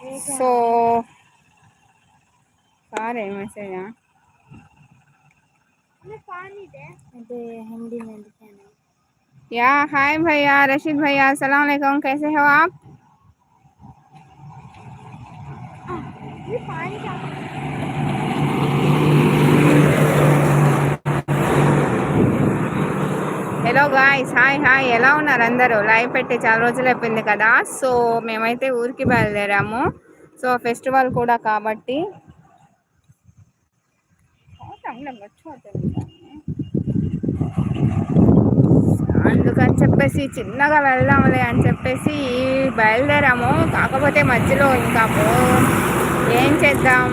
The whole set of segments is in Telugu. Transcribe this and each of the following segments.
सो सारे मैसेज हिंदी में लिखे या हाय भैया रशीद भैया अस्सलाम वालेकुम कैसे हो आप హలో గాయ్స్ హాయ్ హాయ్ ఎలా ఉన్నారు అందరూ లైవ్ పెట్టి చాలా రోజులు అయిపోయింది కదా సో మేమైతే ఊరికి బయలుదేరాము సో ఫెస్టివల్ కూడా కాబట్టి అందుకని చెప్పేసి చిన్నగా వెళ్దాంలే అని చెప్పేసి బయలుదేరాము కాకపోతే మధ్యలో ఇంకా ఏం చేద్దాం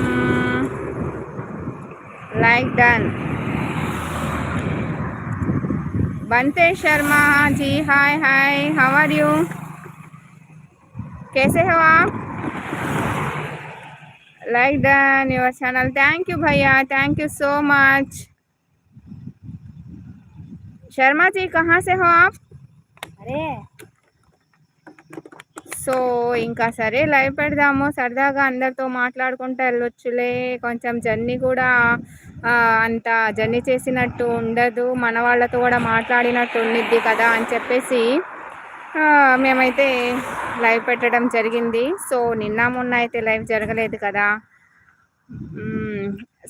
लाइक डन बनते Sharma ji hi hi how are you कैसे हो आप like done your channel thank you भैया thank you so much Sharma ji कहाँ से हो आप अरे సో ఇంకా సరే లైవ్ పెడదాము సరదాగా అందరితో మాట్లాడుకుంటూ వెళ్ళొచ్చులే కొంచెం జర్నీ కూడా అంత జర్నీ చేసినట్టు ఉండదు మన వాళ్ళతో కూడా మాట్లాడినట్టు ఉండిద్ది కదా అని చెప్పేసి మేమైతే లైవ్ పెట్టడం జరిగింది సో నిన్న మొన్న అయితే లైవ్ జరగలేదు కదా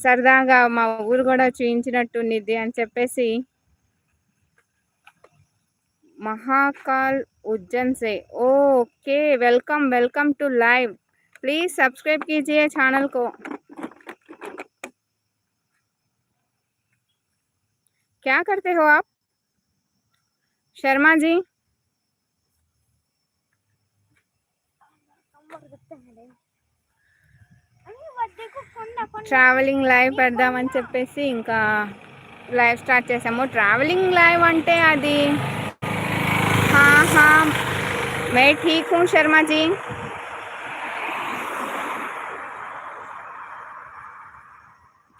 సరదాగా మా ఊరు కూడా చూయించినట్టు ఉండిద్ది అని చెప్పేసి महाकाल उज्जैन से okay welcome welcome to live please subscribe कीजिए चैनल को क्या करते हो आप शर्मा जी ట్రావెలింగ్ లైవ్ పెడదామని చెప్పేసి ఇంకా లైవ్ స్టార్ట్ చేసాము ట్రావెలింగ్ లైవ్ అంటే అది हाँ हाँ मैं ठीक हूँ शर्मा जी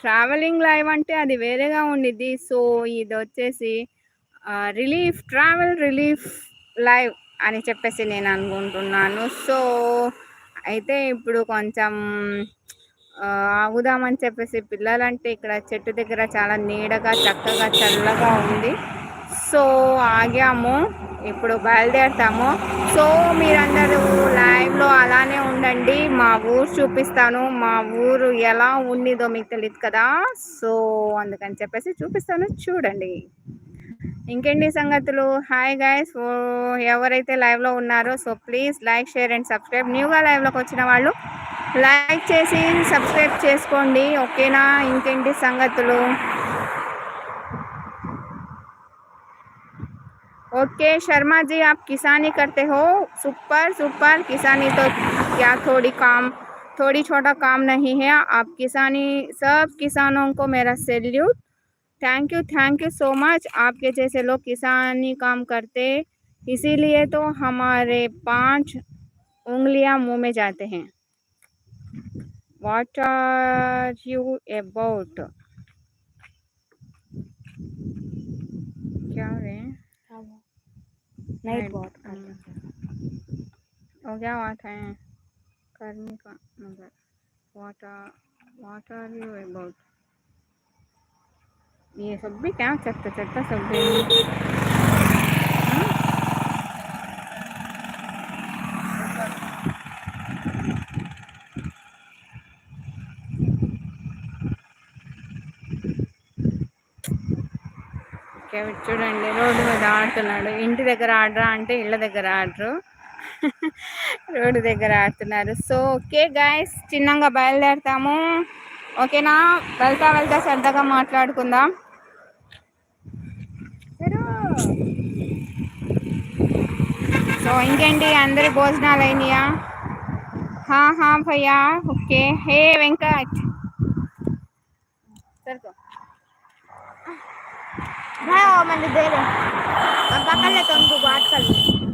ట్రావెలింగ్ లైవ్ అంటే అది వేరేగా ఉండిద్ది సో ఇది వచ్చేసి రిలీఫ్ ట్రావెల్ రిలీఫ్ లైవ్ అని చెప్పేసి నేను అనుకుంటున్నాను సో అయితే ఇప్పుడు కొంచెం ఆగుదామని చెప్పేసి పిల్లలంటే ఇక్కడ చెట్టు దగ్గర చాలా నీడగా చక్కగా చల్లగా ఉంది సో ఆగాము ఇప్పుడు బయలుదేరుతాము సో మీరందరూ లైవ్లో అలానే ఉండండి మా ఊరు చూపిస్తాను మా ఊరు ఎలా ఉండిదో మీకు తెలియదు కదా సో అందుకని చెప్పేసి చూపిస్తాను చూడండి ఇంకేంటి సంగతులు హాయ్ గైస్ ఎవరైతే లైవ్లో ఉన్నారో so please like share and subscribe న్యూగా లైవ్లోకి వచ్చిన వాళ్ళు లైక్ చేసి సబ్స్క్రైబ్ చేసుకోండి ఓకేనా ఇంకేంటి సంగతులు ओके शर्मा जी आप किसानी करते हो सुपर सुपर किसानी तो क्या थोड़ी छोटा काम नहीं है आप किसानी सब किसानों को मेरा salute thank you so much आपके जैसे लोग किसानी काम करते इसीलिए तो हमारे 5 उंगलियां मुंह में जाते हैं व्हाट आर यू अबाउट क्या है नाइट बहुत हो क्या बात है करने का मगर व्हाट आर यू अबाउट ये सब भी क्या चट्टा सब भी చూడండి రోడ్డు మీద ఆడుతున్నాడు ఇంటి దగ్గర ఆడరా అంటే ఇళ్ళ దగ్గర ఆడరు రోడ్డు దగ్గర ఆడుతున్నారు సో ఓకే గైస్ చిన్నగా బయలుదేరుతాము ఓకేనా వెళ్తా వెళ్తా సరదాగా మాట్లాడుకుందాం సో ఇంకేంటి అందరి భోజనాలు అయినాయా హా భయ్యా ఓకే హే వెంకట్ సరిపో भाई मैंने दे रहे अब पकड़ लेता उनको बात कर ले